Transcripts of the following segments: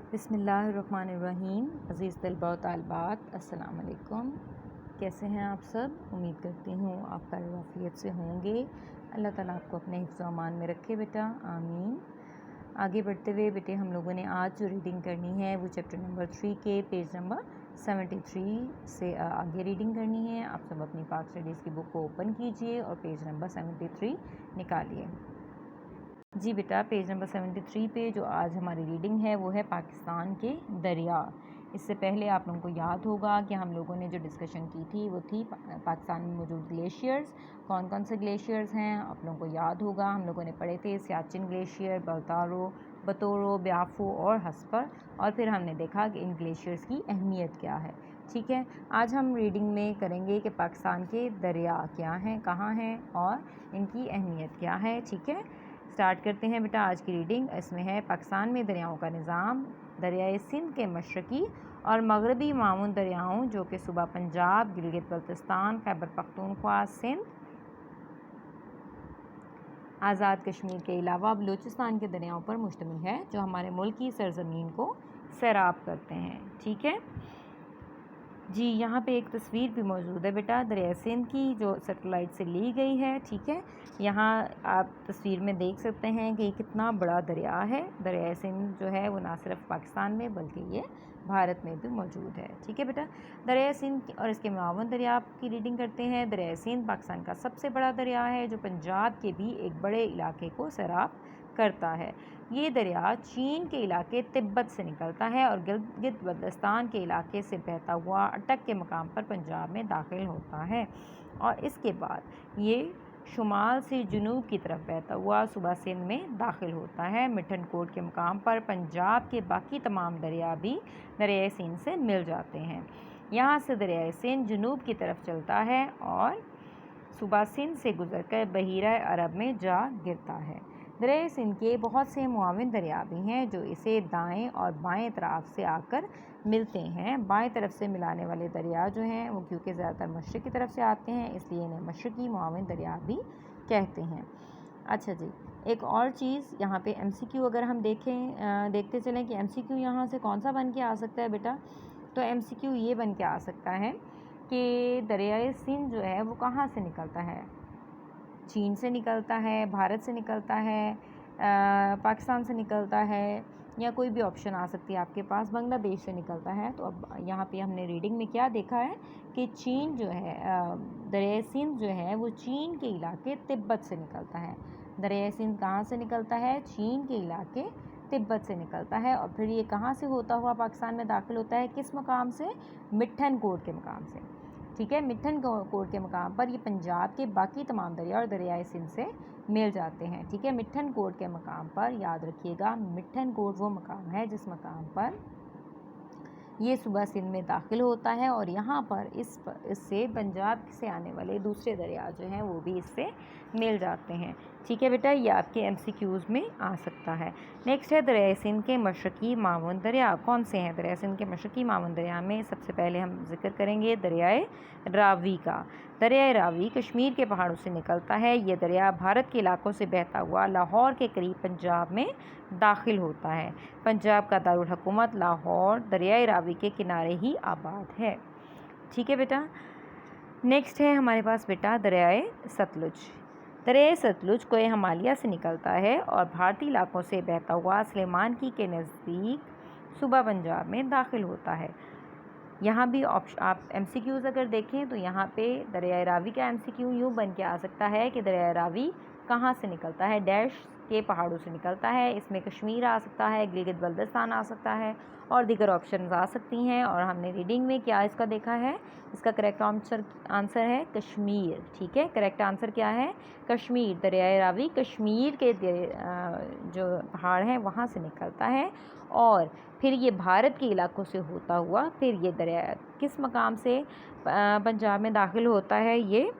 बिस्मिल्लाहिर्रहमानिर्रहीम। अज़ीज़ तलबा व तालिबात, अस्सलाम वालेकुम। कैसे हैं आप सब? उम्मीद करती हूँ आप खैर वाफ़ियत से होंगे। अल्लाह ताला आपको अपने हिफ्ज़ व अमान में रखे बेटा, आमीन। आगे बढ़ते हुए बेटे हम लोगों ने आज जो रीडिंग करनी है वो चैप्टर नंबर 3 के पेज नंबर 73 से आगे रीडिंग करनी है। आप सब अपनी पाक स्टडीज़ की बुक को ओपन कीजिए और पेज नंबर 73 निकालिए। जी बेटा, पेज नंबर 73 पे जो आज हमारी रीडिंग है वो है पाकिस्तान के दरिया। इससे पहले आप लोगों को याद होगा कि हम लोगों ने जो डिस्कशन की थी वो थी पाकिस्तान में मौजूद ग्लेशियर्स। कौन कौन से ग्लेशियर्स हैं आप लोगों को याद होगा। हम लोगों ने पढ़े थे सियाचिन ग्लेशियर, बतौरो, ब्याफो और हस्पर। और फिर हमने देखा कि इन ग्लेशियर्स की अहमियत क्या है। ठीक है, आज हम रीडिंग में करेंगे कि पाकिस्तान के दरिया क्या हैं, कहाँ हैं और इनकी अहमियत क्या है। ठीक है, स्टार्ट करते हैं बेटा आज की रीडिंग। इसमें है पाकिस्तान में दरियाओं का निज़ाम। दरियाए सिंध के मशरक़ी और मगरबी मामून दरियाओं जो कि सूबा पंजाब, गिलगित बल्तिस्तान, खैबर पख्तूनख्वा, सिंध, आज़ाद कश्मीर के अलावा बलूचिस्तान के दरियाओं पर मुश्तमिल है जो हमारे मुल्क की सरज़मीन को सैराब करते हैं। ठीक है जी, यहाँ पे एक तस्वीर भी मौजूद है बेटा दरिया सिंध की जो सेटेलाइट से ली गई है। ठीक है, यहाँ आप तस्वीर में देख सकते हैं कि कितना बड़ा दरिया है। दरिया सिंध जो है वो ना सिर्फ पाकिस्तान में बल्कि ये भारत में भी मौजूद है। ठीक है बेटा, दरिया सिंध और इसके मुआवन दरिया की रीडिंग करते हैं। दरिया सिंध पाकिस्तान का सबसे बड़ा दरिया है जो पंजाब के भी एक बड़े इलाके को सैराब करता है। ये दरिया चीन के इलाके तिब्बत से निकलता है और गिलगित बल्तिस्तान के इलाके से बहता हुआ अटक के मकाम पर पंजाब में दाखिल होता है और इसके बाद ये शुमाल से जुनूब की तरफ बहता हुआ सूबा सिंध में दाखिल होता है। मिठन कोट के मकाम पर पंजाब के बाकी तमाम दरिया भी दरिया सिंध से मिल जाते हैं। यहाँ से दरिया सिंध जुनूब की तरफ चलता है और सूबा सिंध से गुजरकर बहीरा अरब में जा गिरता है। दरिया सिंध के बहुत से मुआविन दरिया भी हैं जो इसे दाएं और बाएं तरफ से आकर मिलते हैं। बाएं तरफ से मिलाने वाले दरिया जो हैं वो क्योंकि ज़्यादातर मशरक़ की तरफ से आते हैं इसलिए इन्हें मशरक़ी मुआविन दरिया भी कहते हैं। अच्छा जी, एक और चीज़ यहाँ पे MCQ अगर हम देखते चलें कि MCQ यहाँ से कौन सा बन के आ सकता है बेटा, तो MCQ ये बन के आ सकता है कि दरियाए सिंध जो है वो कहाँ से निकलता है। चीन से निकलता है, भारत से निकलता है, पाकिस्तान से निकलता है, या कोई भी ऑप्शन आ सकती है आपके पास, बांग्लादेश से निकलता है। तो अब यहाँ पे हमने रीडिंग में क्या देखा है कि चीन जो है दरिया सिंध जो है वो चीन के इलाके तिब्बत से निकलता है। दरिया सिंध कहाँ से निकलता है? चीन के इलाके तिब्बत से निकलता है और फिर ये कहाँ से होता हुआ पाकिस्तान में दाखिल होता है? किस मकाम से? मिठन कोट के मकाम से। ठीक है, मिठन कोट के मकाम पर ये पंजाब के बाकी तमाम दरिया और दरियाए सिंध से मिल जाते हैं। ठीक है, मिठन कोट के मकाम पर याद रखिएगा, मिठन कोट वो मकाम है जिस मकाम पर ये सूबा सिंध में दाखिल होता है और यहाँ पर इससे पंजाब से आने वाले दूसरे दरिया जो हैं वो भी इससे मिल जाते हैं। ठीक है बेटा, ये आपके MCQs में आ सकता है। नेक्स्ट है दरिया सिंध के मशरक़ी मामून दरिया। कौन से हैं दरिया सिंध के मशरक़ी मामून दरिया में? सबसे पहले हम जिक्र करेंगे दरियाए रावी का। दरियाए रावी कश्मीर के पहाड़ों से निकलता है। ये दरिया भारत के इलाकों से बहता हुआ लाहौर के करीब पंजाब में दाखिल होता है। पंजाब का दारुल हुकूमत लाहौर दरियाए रावी के किनारे ही आबाद है। ठीक है बेटा, नेक्स्ट है हमारे पास बेटा दरियाए सतलुज। दरियाए सतलुज कोए हिमालय से निकलता है और भारतीय इलाकों से बहता हुआ सलेमान की के नज़दीक सूबा पंजाब में दाखिल होता है। यहाँ भी आप MCQs अगर देखें तो यहाँ पे दरियाए रावी का MCQ यूँ बन के आ सकता है कि दरियाए रावी कहाँ से निकलता है? डैश के पहाड़ों से निकलता है। इसमें कश्मीर आ सकता है, गिलगित बल्तिस्तान आ सकता है और दीगर ऑप्शंस आ सकती हैं। और हमने रीडिंग में क्या इसका देखा है? इसका करेक्ट आंसर है कश्मीर। ठीक है, करेक्ट आंसर क्या है? कश्मीर। दरियाए रावी कश्मीर के जो पहाड़ हैं वहाँ से निकलता है और फिर ये भारत के इलाकों से होता हुआ फिर ये दरिया किस मकाम से पंजाब में दाखिल होता है? ये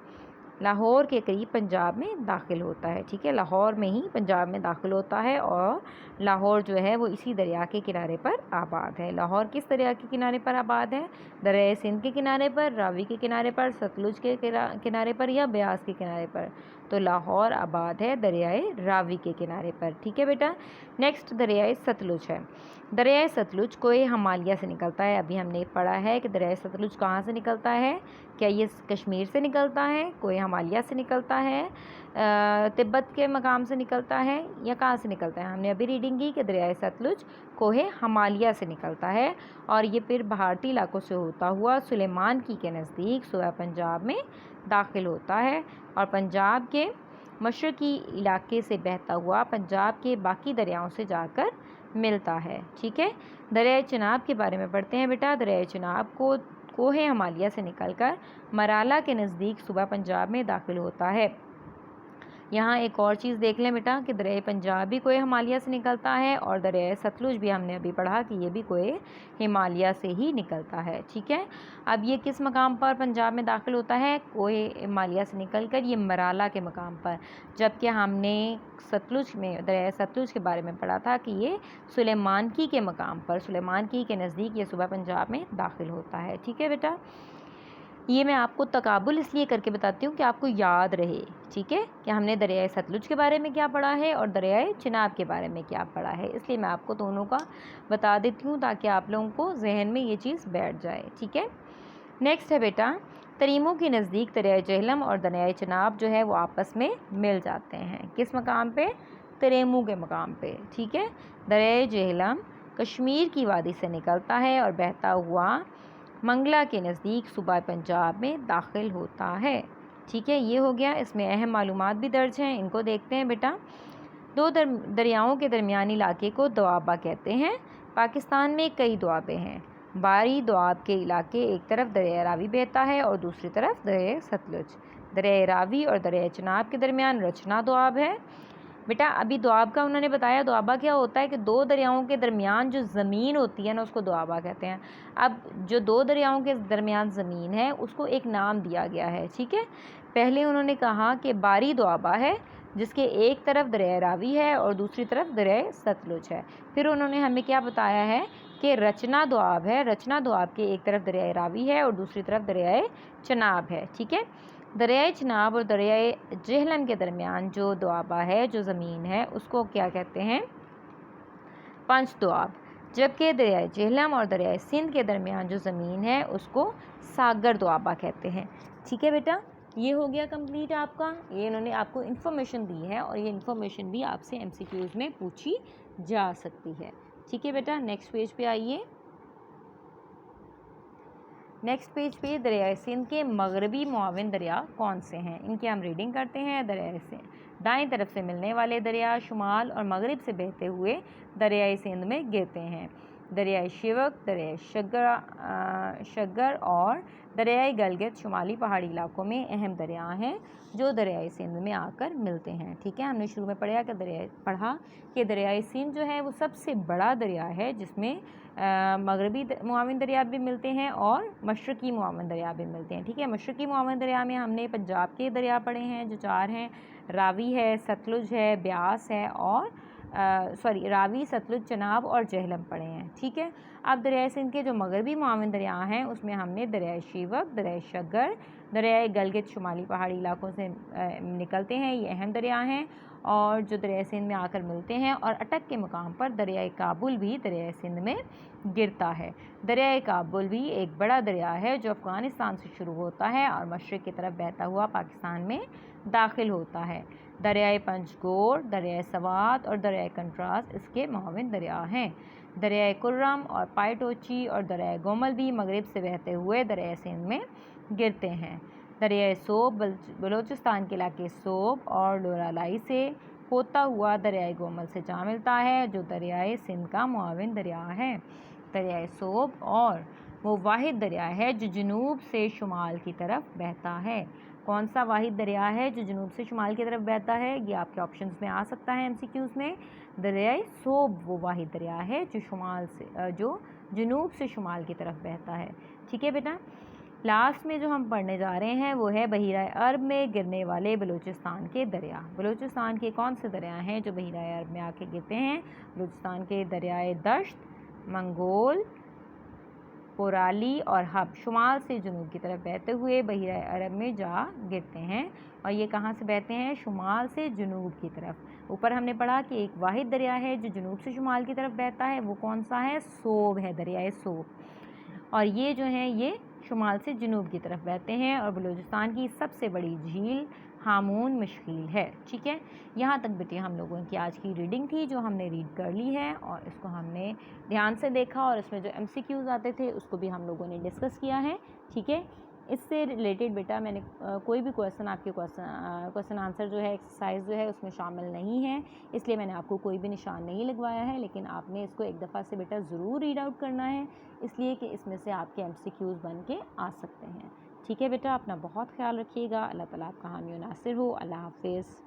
लाहौर के करीब पंजाब में दाखिल होता है। ठीक है, लाहौर में ही पंजाब में दाखिल होता है और लाहौर जो है वो इसी दरिया के किनारे पर आबाद है। लाहौर किस दरिया के किनारे पर आबाद है? दरिया सिंध के किनारे पर, रावी के किनारे पर, सतलुज के किनारे पर या ब्यास के किनारे पर? तो लाहौर आबाद है दरियाए रावी के किनारे पर। ठीक है बेटा। नेक्स्ट दरियाए सतलुज है। दरियाए सतलुज कोई हिमालय से निकलता है। अभी हमने पढ़ा है कि दरियाए सतलुज कहाँ से निकलता है, क्या ये कश्मीर से निकलता है, कोई हिमालय से निकलता है, तिब्बत के मकाम से निकलता है, या कहाँ से निकलता है। हमने अभी रीडिंग की कि दरियाए सतलुज कोहे हिमालय से निकलता है और ये फिर भारतीय इलाकों से होता हुआ सुलेमान की के नज़दीक सूबा पंजाब में दाखिल होता है और पंजाब के मशरक़ी इलाके से बहता हुआ पंजाब के बाकी दरियाओं से जाकर मिलता है। ठीक है। दरियाए चिनाब के बारे में पढ़ते हैं बेटा। दरियाए चिनाब को कोहे हिमालय से निकलकर मराला के नज़दीक सूबा पंजाब में दाखिल होता है। यहाँ एक और चीज़ देख लें बेटा कि दरियाए पंजाब भी कोई हिमालय से निकलता है और दरियाए सतलुज भी हमने अभी पढ़ा कि ये भी कोई हिमालय से ही निकलता है। ठीक है। अब ये किस मकाम पर पंजाब में दाखिल होता है, कोई हिमालय से निकलकर ये मराला के मकाम पर, जबकि हमने सतलुज में दरियाए सतलुज के बारे में पढ़ा था कि ये सुलेमानकी के मकाम पर, सुलेमानकी के नज़दीक ये सूबा पंजाब में दाखिल होता है। ठीक है बेटा। ये मैं आपको तकाबुल इसलिए करके बताती हूँ कि आपको याद रहे। ठीक है, कि हमने दरियाए सतलुज के बारे में क्या पढ़ा है और दरियाए चिनाब के बारे में क्या पढ़ा है, इसलिए मैं आपको दोनों का बता देती हूँ ताकि आप लोगों को जहन में ये चीज़ बैठ जाए। ठीक है। नेक्स्ट है बेटा, तरीमों के नज़दीक दरियाए जेहलम और दरियाए चिनाब जो है वो आपस में मिल जाते हैं। किस मकाम पे, तरीमों के मकाम पे। ठीक है। दरियाए जेहलम कश्मीर की वादी से निकलता है और बहता हुआ मंगला के नज़दीक सूबा पंजाब में दाखिल होता है। ठीक है, ये हो गया। इसमें अहम मालूमात भी दर्ज हैं, इनको देखते हैं बेटा। दो दरियाओं के दरमियानी इलाके को दोआबा कहते हैं। पाकिस्तान में कई दोआबे हैं। बारी दोआब के इलाके एक तरफ दरिया रावी बहता है और दूसरी तरफ दरिया सतलुज। दरिया रावी और दरिया चिनाब के दरमियान रचना दोआब है। बेटा अभी दोआब का उन्होंने बताया, दोआबा क्या होता है कि दो दरियाओं के दरमियान जो ज़मीन होती है ना उसको दोआबा कहते हैं। अब जो दो दरियाओं के दरमियान ज़मीन है उसको एक नाम दिया गया है। ठीक है। पहले उन्होंने कहा कि बारी दोआबा है जिसके एक तरफ दरिया रावी है और दूसरी तरफ दरिया सतलुज है। फिर उन्होंने हमें क्या बताया है कि रचना दोआब है, रचना दोआब के एक तरफ दरिया रावी है और दूसरी तरफ दरिया चिनाब है। ठीक है। दरियाए चिनाब और दरियाए जेहलम के दरमियान जो दोआबा है, जो ज़मीन है, उसको क्या कहते हैं, पंच दोआब। जबकि दरियाए जेहलम और दरियाए सिंध के दरमियान जो ज़मीन है उसको सागर दोआबा कहते हैं। ठीक है बेटा, ये हो गया कंप्लीट आपका। ये इन्होंने आपको इन्फॉर्मेशन दी है और ये इन्फॉर्मेशन भी आपसे MCQs में पूछी जा सकती है। ठीक है बेटा, नेक्स्ट पेज पे आइए। नेक्स्ट पेज पे दरियाए सिंध के मगरबी मुआविन दरिया कौन से हैं, इनकी हम रीडिंग करते हैं। दरियाए सिंध दाएं तरफ से मिलने वाले दरिया शुमाल और मगरिब से बहते हुए दरियाए सिंध में गिरते हैं। दरियाए शिवक, दरियाए शग्गर और दरियाए गलगित शुमाली पहाड़ी इलाकों में अहम दरिया हैं जो दरियाए सिंध में आकर मिलते हैं। ठीक है, हमने शुरू में पढ़ा कि दरियाए सिंध जो है वो सबसे बड़ा दरिया है जिसमें मगरबी मुआविन दरिया भी मिलते हैं और मशरक़ी मुआविन दरिया भी मिलते हैं। ठीक है, मशरक़ी मुआविन दरिया में हमने पंजाब के दरिया पढ़े हैं जो 4 हैं, रावी है, सतलुज है, ब्यास है और रावी, सतलुज, चिनाब और जेहलम पढ़े हैं। ठीक है। अब दरियाए सिंध के जो मगरबी मुआविन दरिया हैं उसमें हमने दरियाए शिवक, दरियाए शग्गर, दरियाए गलगित शुमाली पहाड़ी इलाकों से निकलते हैं, ये अहम दरिया हैं और जो दरियाए सिंध में आकर मिलते हैं, और अटक के मकाम पर दरियाए काबुल भी दरियाए सिंध में गिरता है। दरियाए काबुल भी एक बड़ा दरिया है जो अफ़गानिस्तान से शुरू होता है और मशरिक़ की तरफ बहता हुआ पाकिस्तान में दाखिल होता है। दरियाए पंचगोर, दरियाए सवात और दरियाए कंट्रास इसके मुआविन दरिया हैं। दरियाए कुर्रम और पायटोची और दरियाए गोमल भी मगरिब से बहते हुए दरियाए सिंध में गिरते हैं। दरियाए सोब बलूचिस्तान के इलाके सोब और डोरालाई से होता हुआ दरियाए गोमल से जा मिलता है जो दरियाए सिंध का मुआविन दरिया है। दरियाए सोब और वो वाहिद दरिया है जो जनूब से शुमाल की तरफ बहता है। कौन सा वाहिद दरिया है जो जनूब से शुमाल की तरफ बहता है, ये आपके ऑप्शंस में आ सकता है MCQs में। दरियाए सोब वो वाहिद दरिया है जो जनूब से शुमाल की तरफ बहता है। ठीक है बेटा, लास्ट में जो हम पढ़ने जा रहे हैं वो है बहीरा अरब में गिरने वाले बलूचिस्तान के दरिया। बलूचिस्तान के कौन से दरिया हैं जो बहीरा अरब में आके गिरते हैं? बलूचिस्तान के दरियाए दश्त, मंगोल, पोराली और हब शुमाल से जुनूब की तरफ बहते हुए बहिरा अरब में जा गिरते हैं। और ये कहाँ से बहते हैं? शुमाल से जुनूब की तरफ। ऊपर हमने पढ़ा कि एक वाहिद दरिया है जो जुनूब से शुमाल की तरफ बहता है, वो कौन सा है? सोब है, दरियाए सोब। और ये जो हैं ये शुमाल से जुनूब की तरफ बहते हैं और बलूचिस्तान की सबसे बड़ी झील हामून मशकील है। ठीक है, यहाँ तक बेटे हम लोगों की आज की रीडिंग थी जो हमने रीड कर ली है और इसको हमने ध्यान से देखा और इसमें जो MCQs आते थे उसको भी हम लोगों ने डिस्कस किया है। ठीक है, इससे रिलेटेड बेटा मैंने कोई भी क्वेश्चन आपके क्वेश्चन आंसर जो है एक्सरसाइज जो है उसमें शामिल नहीं है, इसलिए मैंने आपको कोई भी निशान नहीं लगवाया है। लेकिन आपने इसको एक दफ़ा से बेटा ज़रूर रीड आउट करना है, इसलिए कि इसमें से आपके MCQs बन के आ सकते हैं। ठीक है बेटा, अपना बहुत ख्याल रखिएगा। अल्लाह ताला आपका हामी और नासिर हो। अल्लाह हाफिज़।